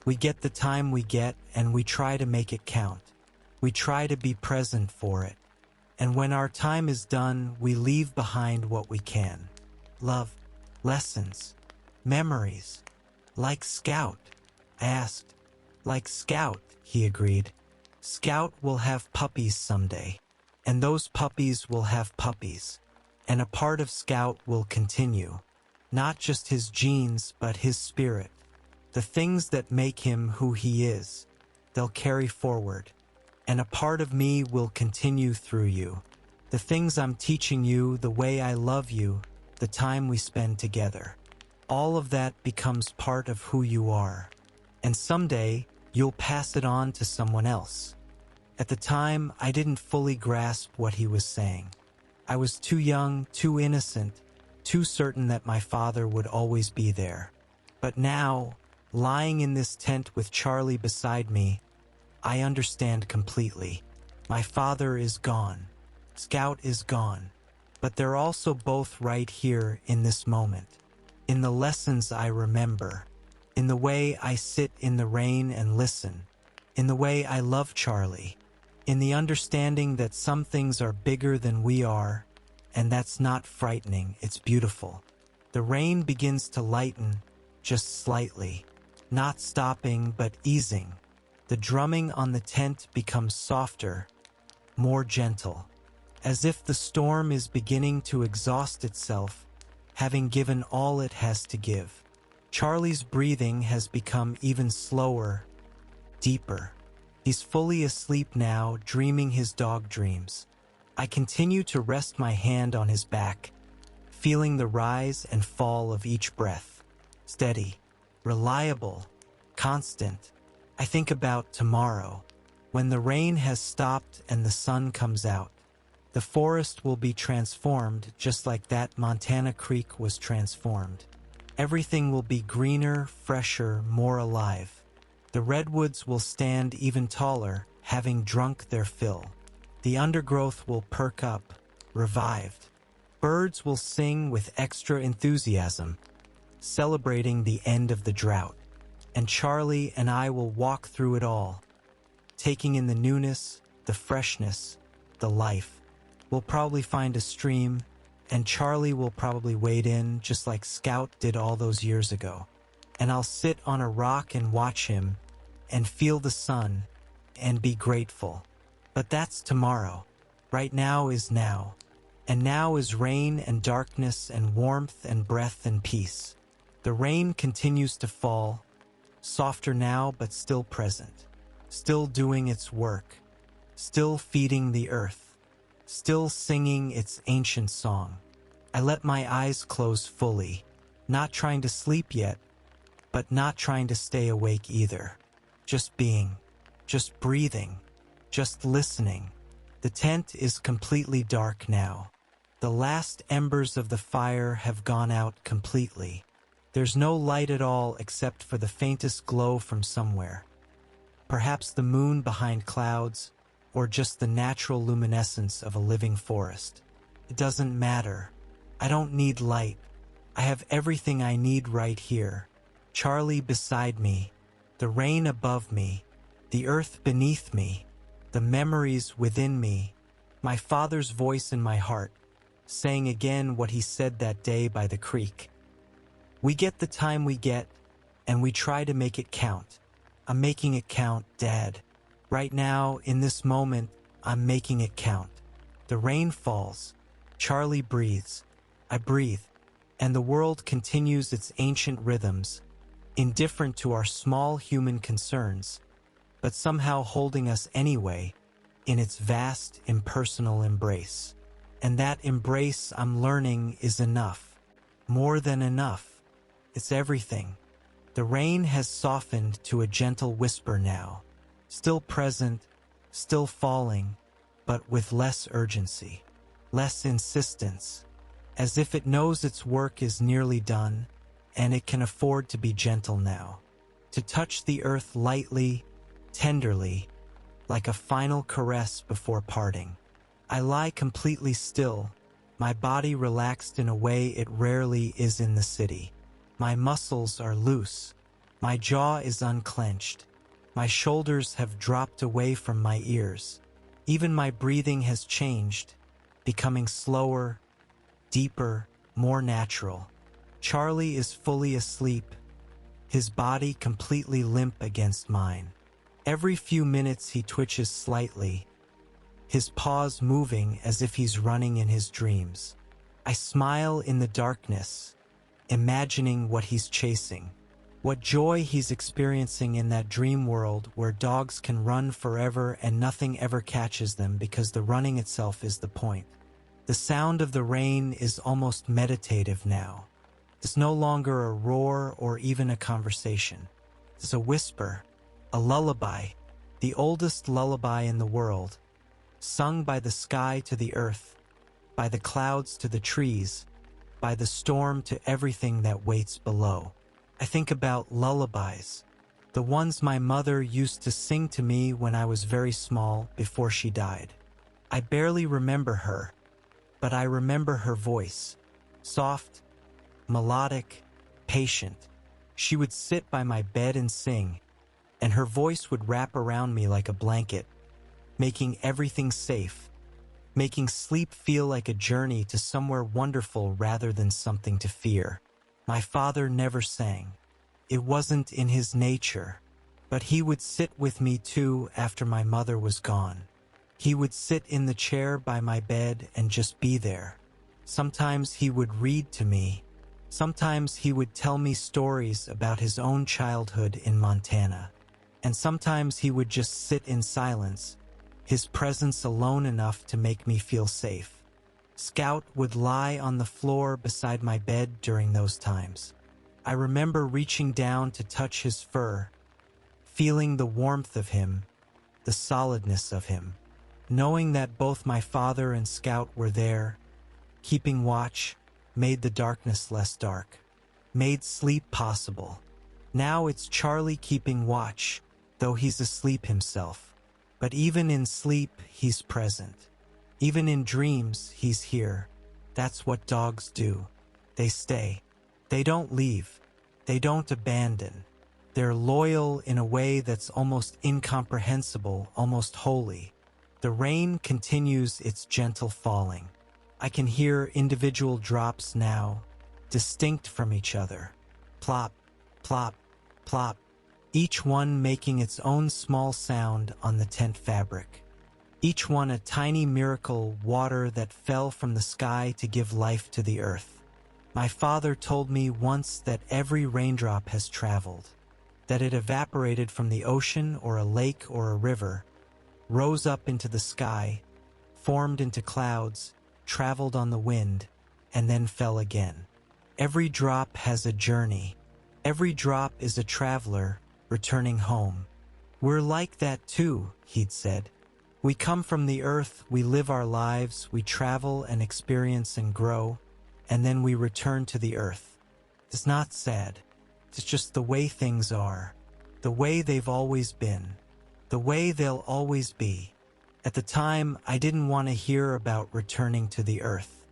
We get the time we get and we try to make it count. We try to be present for it. And when our time is done, we leave behind what we can. Love, lessons, memories. Like Scout." I asked. "Like Scout," he agreed. "Scout will have puppies someday. And those puppies will have puppies. And a part of Scout will continue. Not just his genes, but his spirit. The things that make him who he is, they'll carry forward. And a part of me will continue through you. The things I'm teaching you, the way I love you, the time we spend together. All of that becomes part of who you are. And someday, you'll pass it on to someone else." At the time, I didn't fully grasp what he was saying. I was too young, too innocent, too certain that my father would always be there. But now, lying in this tent with Charlie beside me, I understand completely. My father is gone. Scout is gone. But they're also both right here in this moment. In the lessons I remember. In the way I sit in the rain and listen. In the way I love Charlie. In the understanding that some things are bigger than we are, and that's not frightening, it's beautiful. The rain begins to lighten, just slightly, not stopping but easing. The drumming on the tent becomes softer, more gentle, as if the storm is beginning to exhaust itself, having given all it has to give. Charlie's breathing has become even slower, deeper. He's fully asleep now, dreaming his dog dreams. I continue to rest my hand on his back, feeling the rise and fall of each breath. Steady, reliable, constant. I think about tomorrow, when the rain has stopped and the sun comes out. The forest will be transformed just like that Montana Creek was transformed. Everything will be greener, fresher, more alive. The redwoods will stand even taller, having drunk their fill. The undergrowth will perk up, revived. Birds will sing with extra enthusiasm, celebrating the end of the drought. And Charlie and I will walk through it all, taking in the newness, the freshness, the life. We'll probably find a stream, and Charlie will probably wade in just like Scout did all those years ago. And I'll sit on a rock and watch him, and feel the sun, and be grateful. But that's tomorrow. Right now is now. And now is rain and darkness and warmth and breath and peace. The rain continues to fall, softer now but still present, still doing its work, still feeding the earth, still singing its ancient song. I let my eyes close fully, not trying to sleep yet, but not trying to stay awake either. Just being, just breathing, just listening. The tent is completely dark now. The last embers of the fire have gone out completely. There's no light at all except for the faintest glow from somewhere. Perhaps the moon behind clouds, or just the natural luminescence of a living forest. It doesn't matter. I don't need light. I have everything I need right here. Charlie beside me, the rain above me, the earth beneath me, the memories within me, my father's voice in my heart, saying again what he said that day by the creek. We get the time we get, and we try to make it count. I'm making it count, Dad. Right now, in this moment, I'm making it count. The rain falls. Charlie breathes. I breathe. And the world continues its ancient rhythms, indifferent to our small human concerns, but somehow holding us anyway in its vast, impersonal embrace. And that embrace, I'm learning, is enough. More than enough. It's everything. The rain has softened to a gentle whisper now. Still present, still falling, but with less urgency, less insistence, as if it knows its work is nearly done, and it can afford to be gentle now, to touch the earth lightly, tenderly, like a final caress before parting. I lie completely still, my body relaxed in a way it rarely is in the city. My muscles are loose, my jaw is unclenched. My shoulders have dropped away from my ears. Even my breathing has changed, becoming slower, deeper, more natural. Charlie is fully asleep, his body completely limp against mine. Every few minutes he twitches slightly, his paws moving as if he's running in his dreams. I smile in the darkness, imagining what he's chasing. What joy he's experiencing in that dream world where dogs can run forever and nothing ever catches them because the running itself is the point. The sound of the rain is almost meditative now. It's no longer a roar or even a conversation. It's a whisper, a lullaby, the oldest lullaby in the world, sung by the sky to the earth, by the clouds to the trees, by the storm to everything that waits below. I think about lullabies, the ones my mother used to sing to me when I was very small before she died. I barely remember her, but I remember her voice, soft, melodic, patient. She would sit by my bed and sing, and her voice would wrap around me like a blanket, making everything safe, making sleep feel like a journey to somewhere wonderful rather than something to fear. My father never sang. It wasn't in his nature, but he would sit with me too after my mother was gone. He would sit in the chair by my bed and just be there. Sometimes he would read to me. Sometimes he would tell me stories about his own childhood in Montana. And sometimes he would just sit in silence, his presence alone enough to make me feel safe. Scout would lie on the floor beside my bed during those times. I remember reaching down to touch his fur, feeling the warmth of him, the solidness of him, knowing that both my father and Scout were there, keeping watch, made the darkness less dark, made sleep possible. Now it's Charlie keeping watch, though he's asleep himself. But even in sleep, he's present. Even in dreams, he's here. That's what dogs do. They stay. They don't leave. They don't abandon. They're loyal in a way that's almost incomprehensible, almost holy. The rain continues its gentle falling. I can hear individual drops now, distinct from each other. Plop, plop, plop, each one making its own small sound on the tent fabric. Each one a tiny miracle water that fell from the sky to give life to the earth. My father told me once that every raindrop has traveled, that it evaporated from the ocean or a lake or a river, rose up into the sky, formed into clouds, traveled on the wind, and then fell again. Every drop has a journey. Every drop is a traveler returning home. We're like that too, he'd said. We come from the earth, we live our lives, we travel and experience and grow, and then we return to the earth. It's not sad. It's just the way things are, the way they've always been, the way they'll always be. At the time, I didn't want to hear about returning to the earth.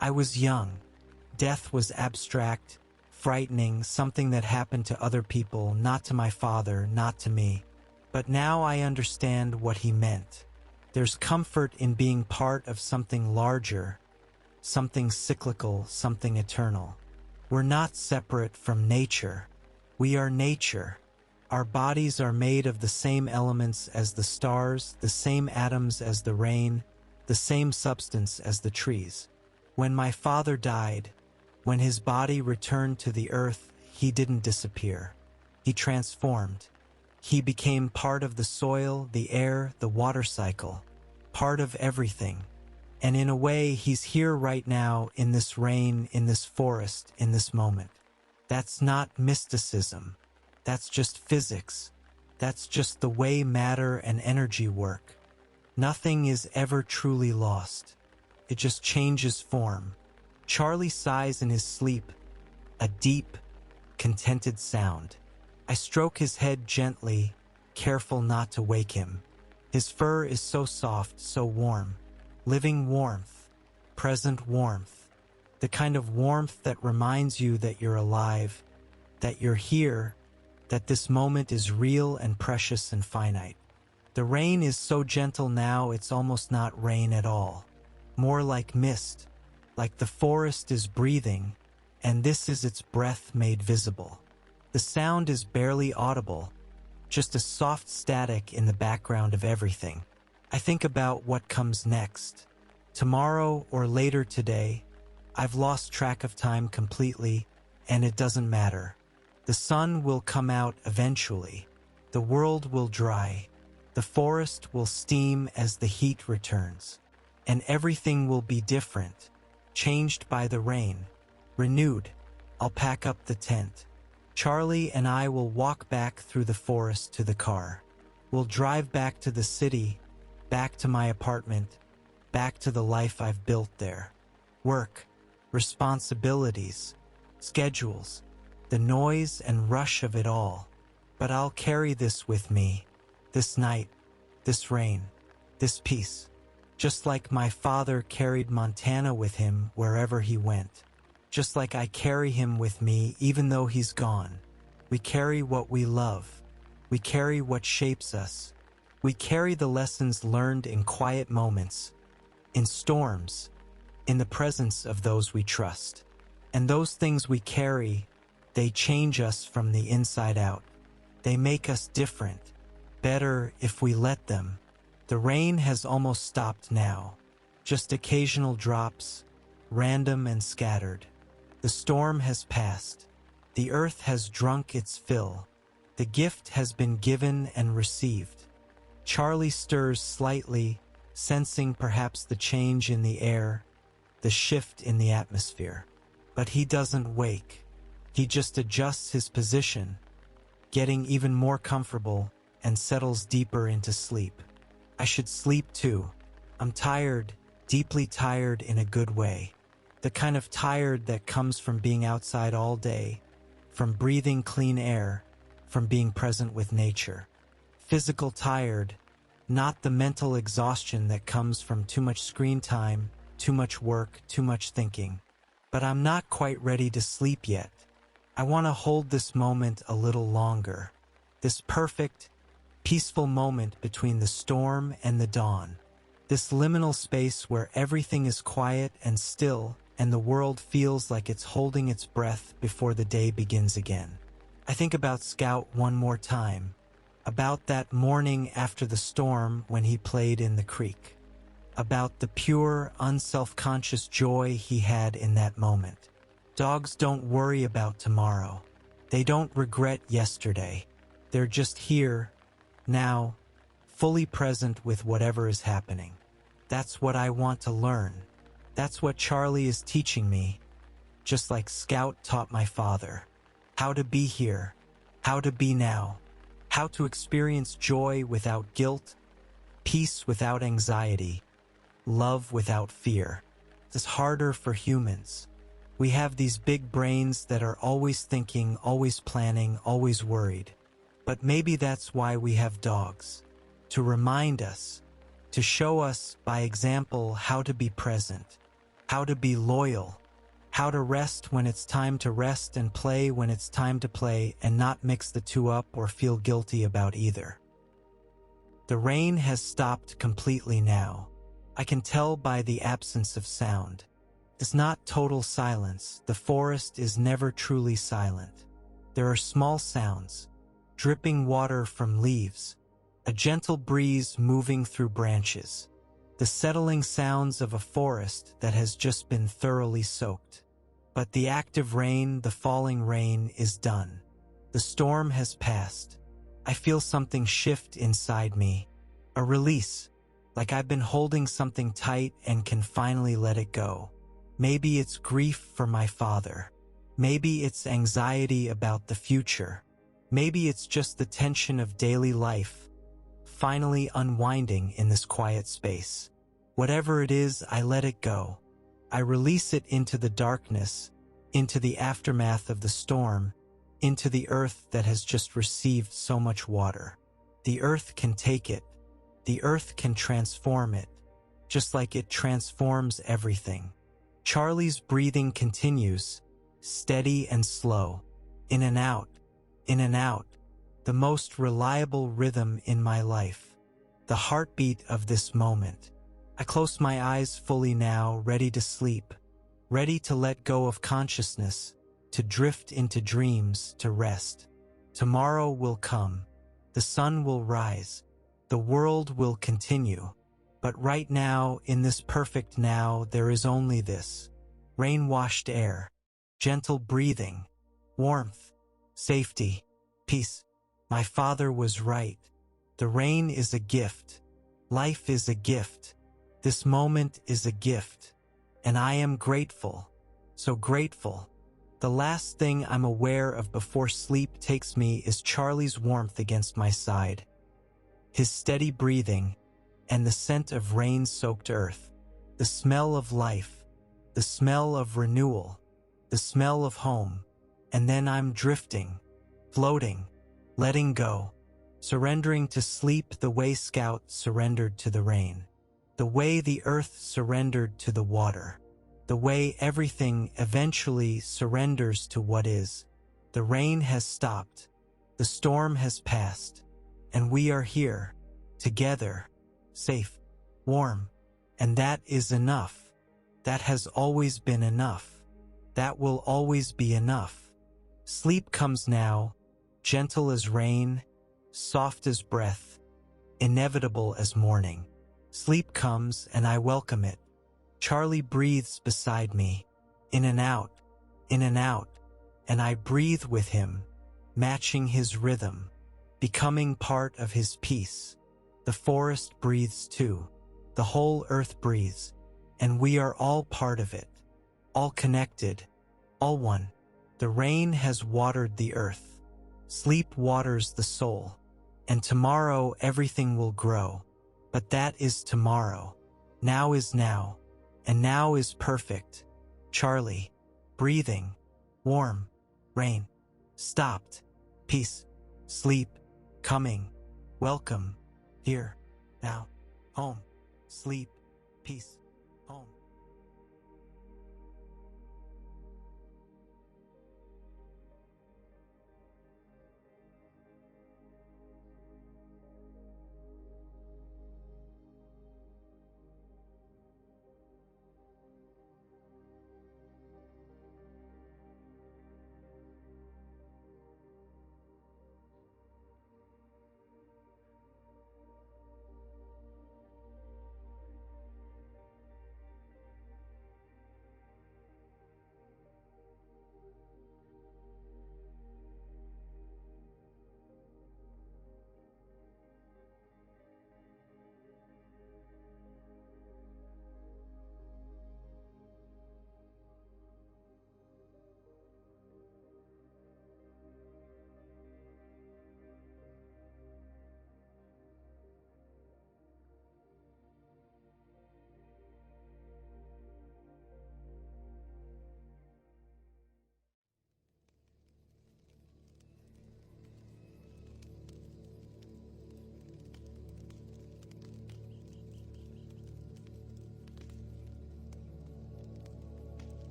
I was young. Death was abstract, frightening, something that happened to other people, not to my father, not to me. But now I understand what he meant. There's comfort in being part of something larger, something cyclical, something eternal. We're not separate from nature. We are nature. Our bodies are made of the same elements as the stars, the same atoms as the rain, the same substance as the trees. When my father died, when his body returned to the earth, he didn't disappear. He transformed. He became part of the soil, the air, the water cycle, part of everything. And in a way, he's here right now in this rain, in this forest, in this moment. That's not mysticism. That's just physics. That's just the way matter and energy work. Nothing is ever truly lost. It just changes form. Charlie sighs in his sleep, a deep, contented sound. I stroke his head gently, careful not to wake him. His fur is so soft, so warm. Living warmth, present warmth. The kind of warmth that reminds you that you're alive, that you're here, that this moment is real and precious and finite. The rain is so gentle now it's almost not rain at all. More like mist, like the forest is breathing, and this is its breath made visible. The sound is barely audible, just a soft static in the background of everything. I think about what comes next. Tomorrow or later today, I've lost track of time completely, and it doesn't matter. The sun will come out eventually. The world will dry. The forest will steam as the heat returns. And everything will be different, changed by the rain. Renewed, I'll pack up the tent. Charlie and I will walk back through the forest to the car. We'll drive back to the city, back to my apartment, back to the life I've built there. Work, responsibilities, schedules, the noise and rush of it all. But I'll carry this with me, this night, this rain, this peace. Just like my father carried Montana with him wherever he went. Just like I carry him with me even though he's gone. We carry what we love. We carry what shapes us. We carry the lessons learned in quiet moments, in storms, in the presence of those we trust. And those things we carry, they change us from the inside out. They make us different, better if we let them. The rain has almost stopped now, just occasional drops, random and scattered. The storm has passed. The earth has drunk its fill. The gift has been given and received. Charlie stirs slightly, sensing perhaps the change in the air, the shift in the atmosphere. But he doesn't wake. He just adjusts his position, getting even more comfortable, and settles deeper into sleep. I should sleep too. I'm tired, deeply tired in a good way. The kind of tired that comes from being outside all day, from breathing clean air, from being present with nature. Physical tired, not the mental exhaustion that comes from too much screen time, too much work, too much thinking. But I'm not quite ready to sleep yet. I want to hold this moment a little longer. This perfect, peaceful moment between the storm and the dawn. This liminal space where everything is quiet and still, and the world feels like it's holding its breath before the day begins again. I think about Scout one more time, about that morning after the storm when he played in the creek, about the pure, unself-conscious joy he had in that moment. Dogs don't worry about tomorrow. They don't regret yesterday. They're just here, now, fully present with whatever is happening. That's what I want to learn. That's what Charlie is teaching me, just like Scout taught my father. How to be here, how to be now, how to experience joy without guilt, peace without anxiety, love without fear. It's harder for humans. We have these big brains that are always thinking, always planning, always worried. But maybe that's why we have dogs, to remind us, to show us by example how to be present, how to be loyal, how to rest when it's time to rest and play when it's time to play, and not mix the two up or feel guilty about either. The rain has stopped completely now. I can tell by the absence of sound. It's not total silence. The forest is never truly silent. There are small sounds, dripping water from leaves, a gentle breeze moving through branches, the settling sounds of a forest that has just been thoroughly soaked. But the active rain, the falling rain, is done. The storm has passed. I feel something shift inside me, a release, like I've been holding something tight and can finally let it go. Maybe it's grief for my father. Maybe it's anxiety about the future. Maybe it's just the tension of daily life, finally unwinding in this quiet space. Whatever it is, I let it go. I release it into the darkness, into the aftermath of the storm, into the earth that has just received so much water. The earth can take it. The earth can transform it, just like it transforms everything. Charlie's breathing continues, steady and slow, in and out, in and out, the most reliable rhythm in my life, the heartbeat of this moment. I close my eyes fully now, ready to sleep, ready to let go of consciousness, to drift into dreams, to rest. Tomorrow will come. The sun will rise. The world will continue. But right now, in this perfect now, there is only this. Rain-washed air, gentle breathing, warmth, safety, peace. My father was right. The rain is a gift. Life is a gift. This moment is a gift. And I am grateful. So grateful. The last thing I'm aware of before sleep takes me is Charlie's warmth against my side, his steady breathing, and the scent of rain-soaked earth, the smell of life, the smell of renewal, the smell of home. And then I'm drifting, floating, letting go, surrendering to sleep the way Scout surrendered to the rain, the way the earth surrendered to the water, the way everything eventually surrenders to what is. The rain has stopped, the storm has passed, and we are here, together, safe, warm, and that is enough. That has always been enough. That will always be enough. Sleep comes now, gentle as rain, soft as breath, inevitable as morning. Sleep comes and I welcome it. Charlie breathes beside me, in and out, and I breathe with him, matching his rhythm, becoming part of his peace. The forest breathes too. The whole earth breathes, and we are all part of it, all connected, all one. The rain has watered the earth. Sleep waters the soul. And tomorrow everything will grow. But that is tomorrow. Now is now. And now is perfect. Charlie. Breathing. Warm. Rain. Stopped. Peace. Sleep. Coming. Welcome. Here. Now. Home. Sleep. Peace. Home.